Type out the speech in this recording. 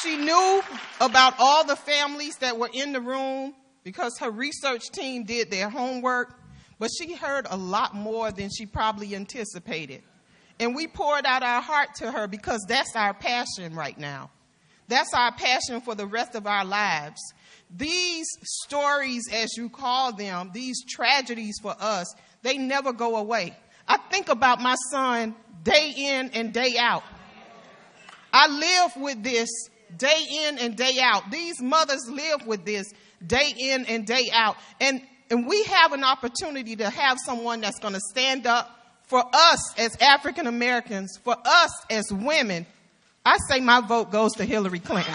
She knew about all the families that were in the room because her research team did their homework, but she heard a lot more than she probably anticipated. And we poured out our heart to her because that's our passion right now. That's our passion for the rest of our lives. These stories, as you call them, these tragedies for us, they never go away. I think about my son day in and day out. I live with this day in and day out. These mothers live with this day in and day out. And we have an opportunity to have someone that's going to stand up for us as African Americans, for us as women. I say my vote goes to Hillary Clinton.